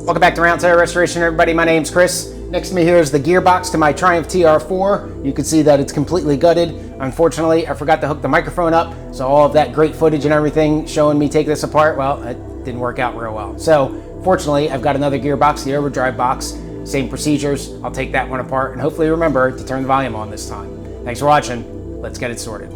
Welcome back to Roundtail Restoration, everybody. My name's Chris. Next to me here is the gearbox to my Triumph TR4. You can see that it's completely gutted. Unfortunately, I forgot to hook the microphone up, so all of that great footage and everything showing me take this apart, well, it didn't work out real well. So, fortunately, I've got another gearbox, the overdrive box. Same procedures. I'll take that one apart and hopefully remember to turn the volume on this time. Thanks for watching. Let's get it sorted.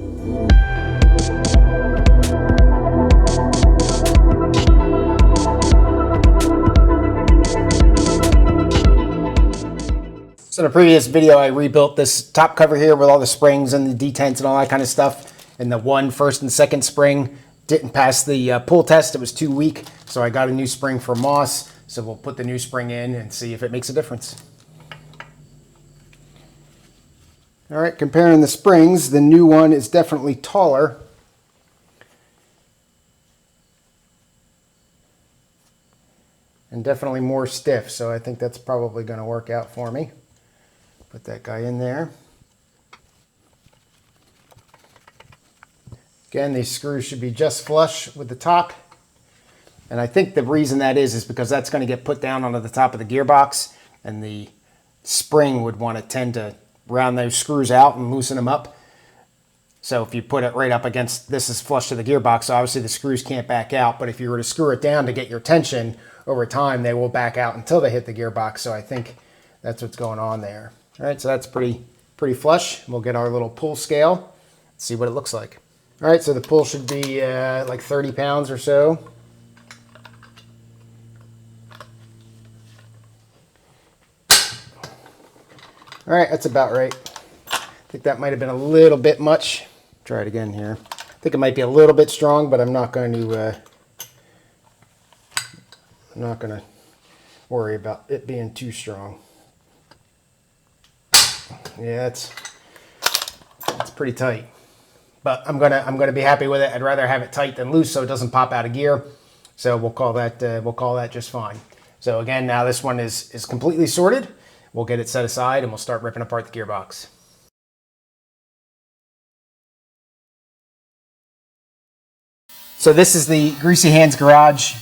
So in a previous video, I rebuilt this top cover here with all the springs and the detents and all that kind of stuff. And the first and second spring didn't pass the pull test. It was too weak. So I got a new spring for moss. So we'll put the new spring in and see if it makes a difference. All right, comparing the springs, the new one is definitely taller. And definitely more stiff. So I think that's probably going to work out for me. Put that guy in there. Again, these screws should be just flush with the top. And I think the reason that is because that's going to get put down onto the top of the gearbox, and the spring would want to tend to round those screws out and loosen them up. So if you put it right up against, this is flush to the gearbox, so obviously the screws can't back out, but if you were to screw it down to get your tension, over time they will back out until they hit the gearbox. So I think that's what's going on there. All right, so that's pretty flush. We'll get our little pull scale, see what it looks like. All right, so the pull should be like 30 pounds or so. All right, that's about right. I think that might have been a little bit much. Try it again here. I think it might be a little bit strong, but I'm not going to worry about it being too strong. Yeah, it's pretty tight, but I'm gonna be happy with it. I'd rather have it tight than loose, so it doesn't pop out of gear. So we'll call that just fine. So again, now this one is completely sorted. We'll get it set aside and we'll start ripping apart the gearbox. So this is the Greasy Hands Garage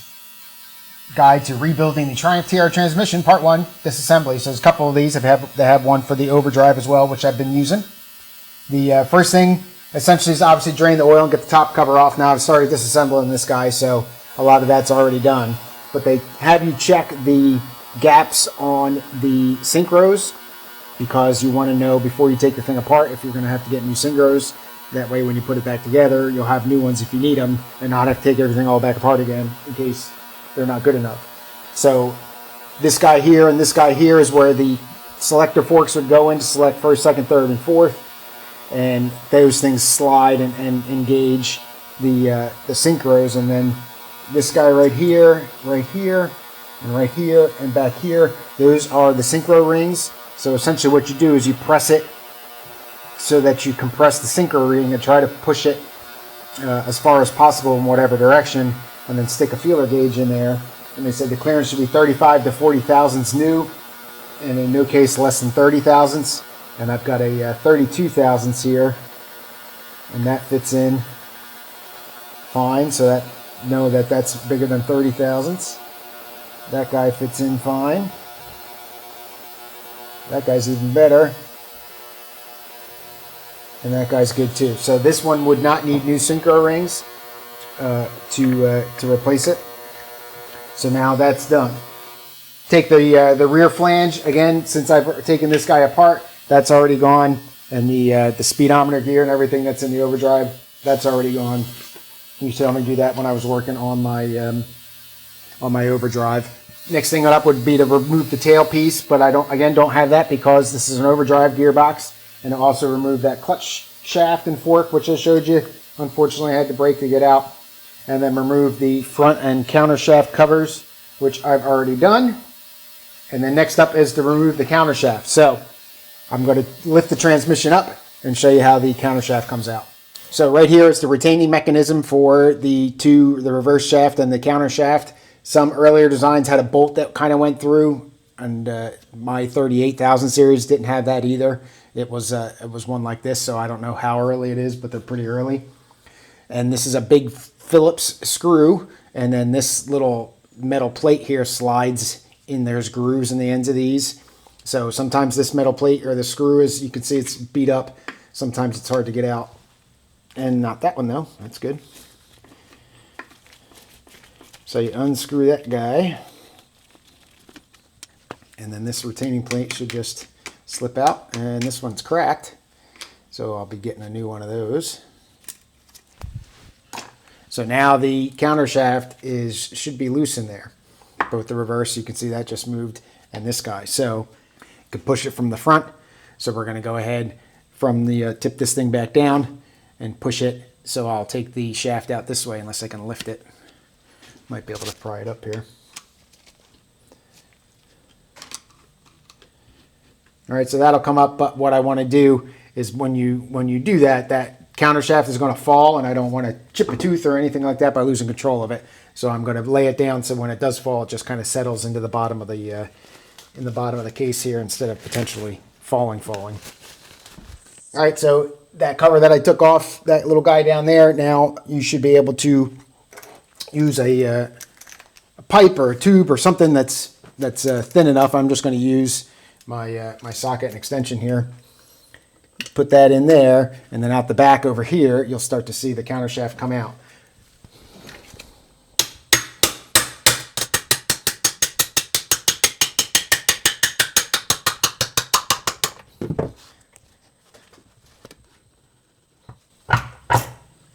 guide to rebuilding the Triumph TR transmission, part 1, disassembly. So there's a couple of these. They have one for the overdrive as well, which I've been using. The first thing essentially is obviously drain the oil and get the top cover off. Now I've started disassembling this guy, so a lot of that's already done. But they have you check the gaps on the Synchros, because you want to know before you take the thing apart if you're going to have to get new Synchros. That way when you put it back together, you'll have new ones if you need them and not have to take everything all back apart again in case they're not good enough. So this guy here and this guy here is where the selector forks would go in to select first, second, third, and fourth. And those things slide and engage the Synchros. And then this guy right here, and right here, and back here, those are the Synchro rings. So essentially what you do is you press it so that you compress the Synchro ring and try to push it as far as possible in whatever direction, and then stick a feeler gauge in there. And they said the clearance should be 35 to 40 thousandths new, and in no case less than 30 thousandths. And I've got a 32 thousandths here, and that fits in fine. So know that that's bigger than 30 thousandths. That guy fits in fine. That guy's even better. And that guy's good too. So this one would not need new Synchro rings to replace it. So now that's done. Take the rear flange again. Since I've taken this guy apart, that's already gone, and the speedometer gear and everything that's in the overdrive, that's already gone. You saw me do that when I was working on my overdrive. Next thing up would be to remove the tailpiece, but I don't have that because this is an overdrive gearbox, and also remove that clutch shaft and fork, which I showed you. Unfortunately, I had to break to get out. And then remove the front and countershaft covers, which I've already done. And then next up is to remove the countershaft. So I'm going to lift the transmission up and show you how the countershaft comes out. So right here is the retaining mechanism for the reverse shaft and the countershaft. Some earlier designs had a bolt that kind of went through, and my 38,000 series didn't have that either. It was one like this, so I don't know how early it is, but they're pretty early. And this is a big Phillips screw, and then this little metal plate here slides and there's grooves in the ends of these. So sometimes this metal plate or the screw is, you can see it's beat up. Sometimes it's hard to get out. And not that one though, that's good. So you unscrew that guy. And then this retaining plate should just slip out. And this one's cracked. So I'll be getting a new one of those. So now the countershaft should be loose in there. Both the reverse, you can see that just moved, and this guy. So you can push it from the front. So we're going to go ahead from the tip this thing back down and push it. So I'll take the shaft out this way unless I can lift it. Might be able to pry it up here. All right, so that'll come up, but what I want to do is when you do that, that countershaft is going to fall, and I don't want to chip a tooth or anything like that by losing control of it. So I'm going to lay it down so when it does fall, it just kind of settles into the bottom of the in the bottom of the case here instead of potentially falling. All right, so that cover that I took off, that little guy down there, now you should be able to use a pipe or a tube or something that's thin enough. I'm just going to use my my socket and extension here. Put that in there, and then out the back over here, you'll start to see the countershaft come out.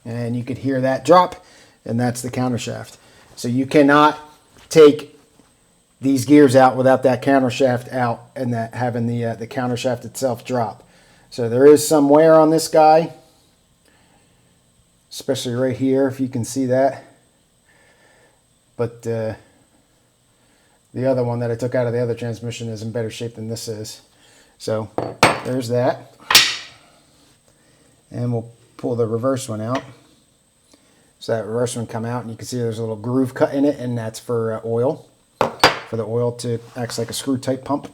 And you could hear that drop, and that's the countershaft. So you cannot take these gears out without that countershaft out and that having the countershaft itself drop. So there is some wear on this guy, especially right here, if you can see that. But the other one that I took out of the other transmission is in better shape than this is. So there's that. And we'll pull the reverse one out. So that reverse one come out, and you can see there's a little groove cut in it, and that's for oil, for the oil to act like a screw type pump.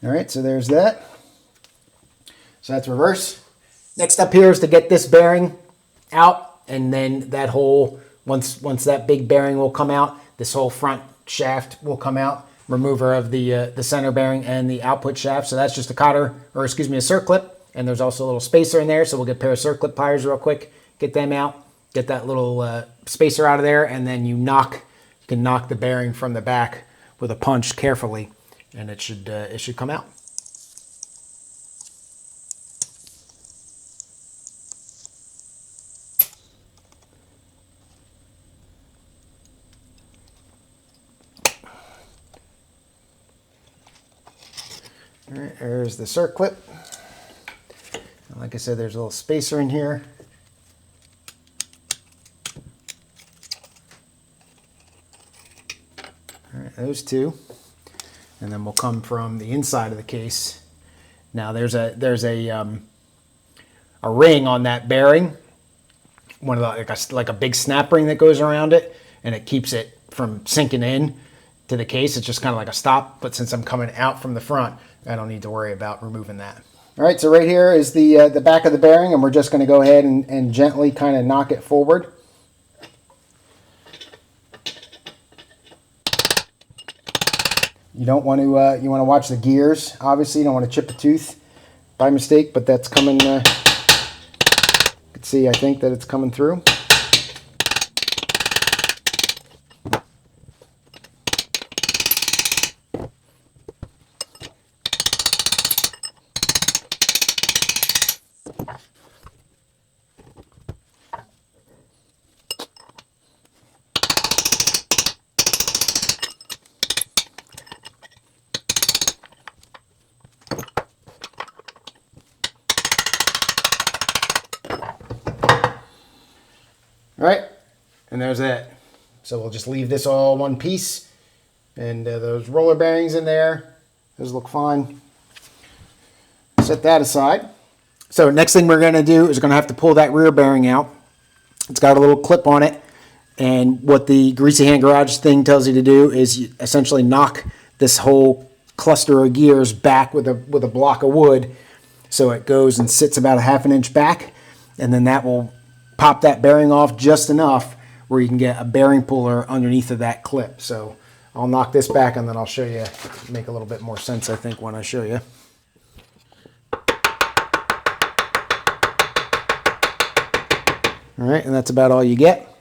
All right, so there's that. So that's reverse. Next up here is to get this bearing out, and then that whole, once that big bearing will come out, this whole front shaft will come out. Remover of the center bearing and the output shaft. So that's just a a Circlip, and there's also a little spacer in there. So we'll get a pair of Circlip pliers real quick, get them out, get that little spacer out of there, and then you can knock the bearing from the back with a punch carefully, and it should come out. All right, there's the Circlip. Like I said, there's a little spacer in here. All right, those two. And then we'll come from the inside of the case. Now there's a ring on that bearing, one of the like a big snap ring that goes around it, and it keeps it from sinking in to the case. It's just kind of like a stop, but since I'm coming out from the front, I don't need to worry about removing that. All right, so right here is the back of the bearing, and we're just going to go ahead and gently kind of knock it forward. You don't want to, you want to watch the gears. Obviously, you don't want to chip a tooth by mistake, but that's coming, you can see, I think, that it's coming through. All right, and there's that. So we'll just leave this all one piece, and those roller bearings in there, those look fine. Set that aside. So next thing we're gonna do is we're gonna have to pull that rear bearing out. It's got a little clip on it, and what the Greasy Hand Garage thing tells you to do is you essentially knock this whole cluster of gears back with a block of wood, so it goes and sits about a ½ an inch back, and then that will pop that bearing off just enough where you can get a bearing puller underneath of that clip. So I'll knock this back and then I'll show you. Make a little bit more sense, I think, when I show you. All right, and that's about all you get.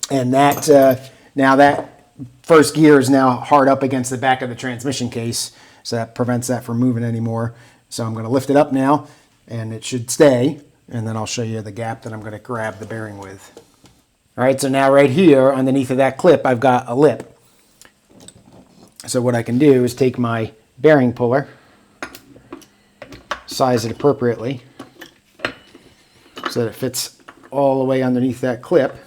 And that now that first gear is now hard up against the back of the transmission case, so that prevents that from moving anymore. So I'm going to lift it up now, and it should stay. And then I'll show you the gap that I'm going to grab the bearing with. All right, so now right here underneath of that clip, I've got a lip. So what I can do is take my bearing puller, size it appropriately so that it fits all the way underneath that clip.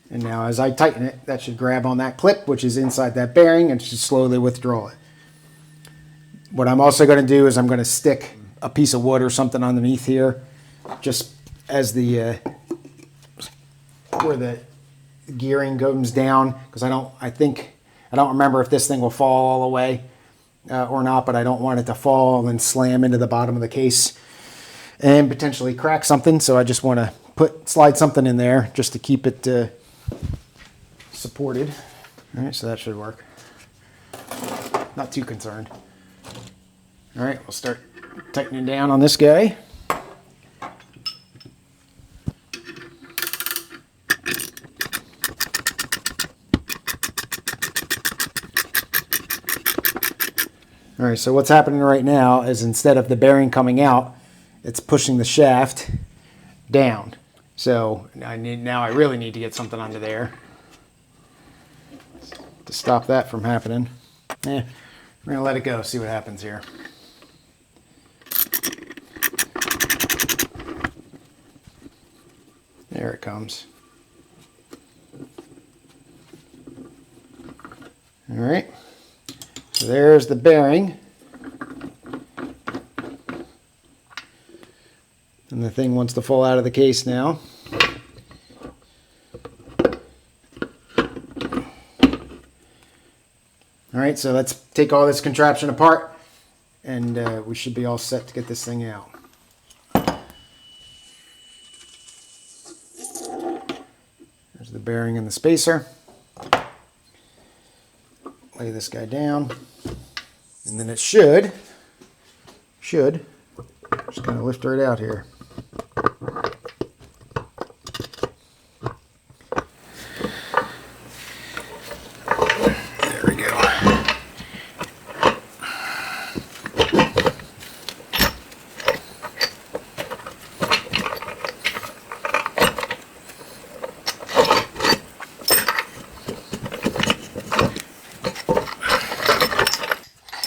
And now as I tighten it, that should grab on that clip, which is inside that bearing, and should slowly withdraw it. What I'm also going to do is I'm going to stick a piece of wood or something underneath here, just as the where the gearing goes down, because I don't remember if this thing will fall all the way or not, but I don't want it to fall and slam into the bottom of the case and potentially crack something. So I just want to slide something in there just to keep it supported. All right, so that should work. Not too concerned. All right, we'll start tightening down on this guy. All right, so what's happening right now is instead of the bearing coming out, it's pushing the shaft down. So now I really need to get something under there to stop that from happening. We're gonna let it go, see what happens here. There it comes. All right. So there's the bearing. And the thing wants to fall out of the case now. All right, so let's take all this contraption apart, and we should be all set to get this thing out. There's the bearing and the spacer. Lay this guy down, and then it should just kind of lift right out here. There we go.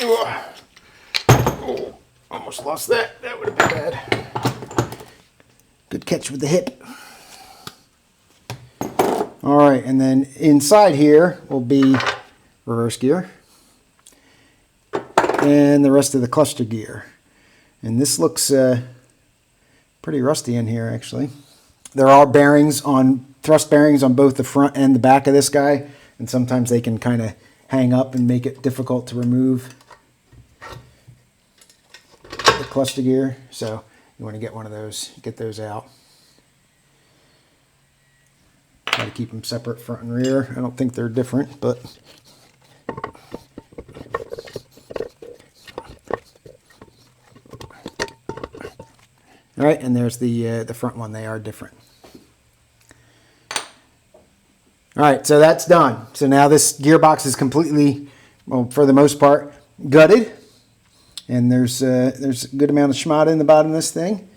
Oh, almost lost that. That would have been bad. Good catch with the hip. All right, and then inside here will be reverse gear and the rest of the cluster gear. And this looks pretty rusty in here, actually. There are thrust bearings on both the front and the back of this guy, and sometimes they can kind of hang up and make it difficult to remove the cluster gear. So you want to get one of those, get those out. Try to keep them separate front and rear. I don't think they're different, but all right, and there's the front one. They are different. All right, so that's done. So now this gearbox is completely, well, for the most part, gutted, and there's a good amount of schmata in the bottom of this thing.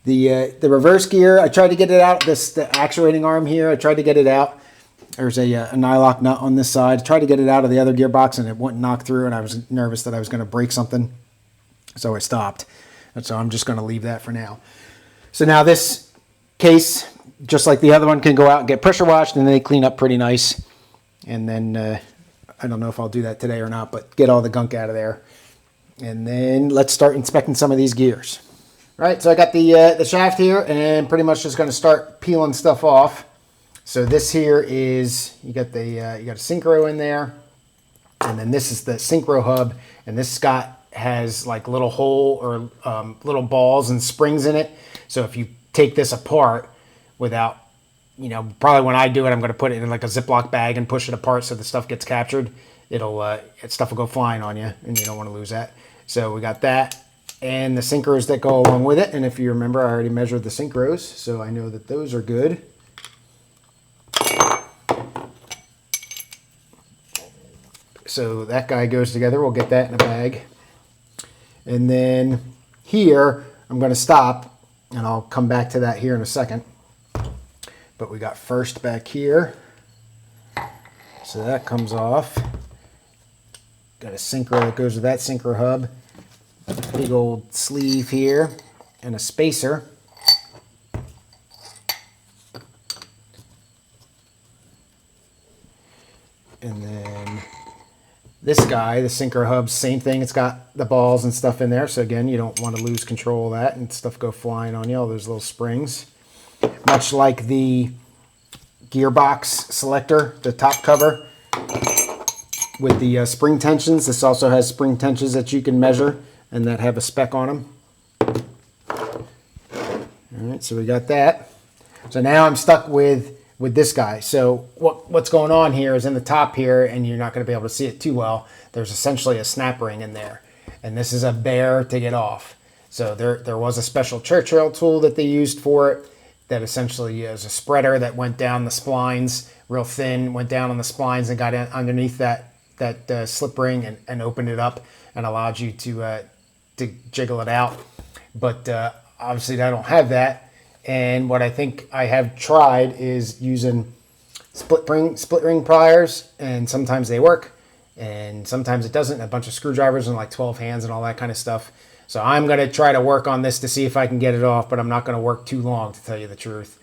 The reverse gear, I tried to get it out. The actuating arm here, I tried to get it out. There's a nylock nut on this side. I tried to get it out of the other gearbox, and it wouldn't knock through, and I was nervous that I was going to break something, so I stopped. And so I'm just going to leave that for now. So now this case, just like the other one, can go out and get pressure washed, and they clean up pretty nice. And then I don't know if I'll do that today or not, but get all the gunk out of there. And then let's start inspecting some of these gears. All right, so I got the shaft here, and pretty much just going to start peeling stuff off. So this here is, you got a synchro in there, and then this is the synchro hub, and this has like little hole or little balls and springs in it. So if you take this apart, without, you know, probably when I do it, I'm going to put it in like a Ziploc bag and push it apart so the stuff gets captured. Stuff will go flying on you, and you don't want to lose that. So we got that and the synchros that go along with it. And if you remember, I already measured the synchros, so I know that those are good. So that guy goes together. We'll get that in a bag. And then here, I'm going to stop, and I'll come back to that here in a second. But we got first back here. So that comes off. Got a synchro that goes with that synchro hub. Big old sleeve here. And a spacer. And then this guy, the synchro hub, same thing. It's got the balls and stuff in there. So again, you don't want to lose control of that and stuff go flying on you. All those little springs. Much like the Gearbox selector, the top cover with the spring tensions. This also has spring tensions that you can measure and that have a spec on them. All right, so we got that. So now I'm stuck with this guy. So what's going on here is in the top here, and you're not going to be able to see it too well, there's essentially a snap ring in there. And this is a bear to get off. So there was a special Churchill tool that they used for it that essentially is a spreader that went down the splines, real thin, went down on the splines and got in underneath that slip ring and opened it up and allowed you to jiggle it out. But obviously I don't have that. And what I think I have tried is using split ring pliers, and sometimes they work and sometimes it doesn't. A bunch of screwdrivers and like 12 hands and all that kind of stuff. So I'm going to try to work on this to see if I can get it off, but I'm not going to work too long, to tell you the truth.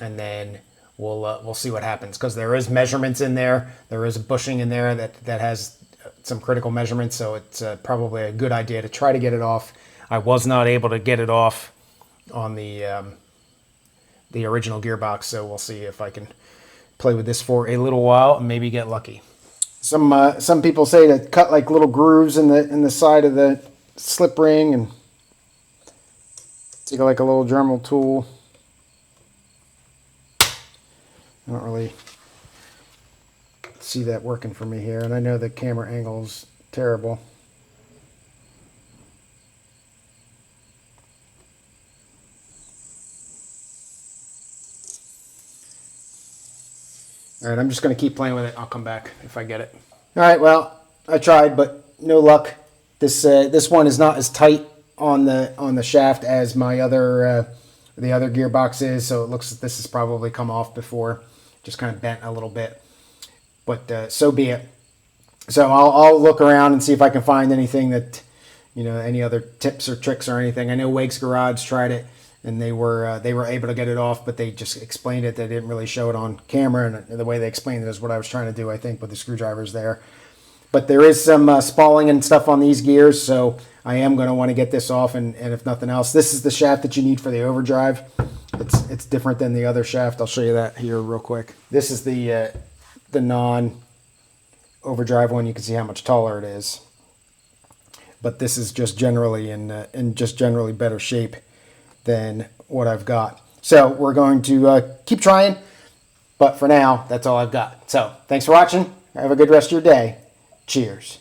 And then we'll see what happens, because there is measurements in there. There is a bushing in there that has some critical measurements, so it's probably a good idea to try to get it off. I was not able to get it off on the original Gearbox, so we'll see if I can play with this for a little while and maybe get lucky. Some people say to cut like little grooves in the side of the slip ring and take like a little Dremel tool. I don't really see that working for me here, and I know the camera angle is terrible. All right, I'm just going to keep playing with it. I'll come back if I get it. All right, well, I tried, but no luck. This one is not as tight on the shaft as my the other Gearbox is, so it looks like this has probably come off before, just kind of bent a little bit. But so be it. So I'll look around and see if I can find anything that, you know, any other tips or tricks or anything. I know Wake's Garage tried it, and they were able to get it off, but they just explained it. They didn't really show it on camera, and the way they explained it is what I was trying to do, I think, with the screwdrivers there. But there is some spalling and stuff on these gears, so I am going to want to get this off, and if nothing else, this is the shaft that you need for the overdrive. It's different than the other shaft. I'll show you that here real quick. This is the non-overdrive one. You can see how much taller it is. But this is just generally in just generally better shape than what I've got. So we're going to keep trying, but for now, that's all I've got. So thanks for watching. Have a good rest of your day. Cheers.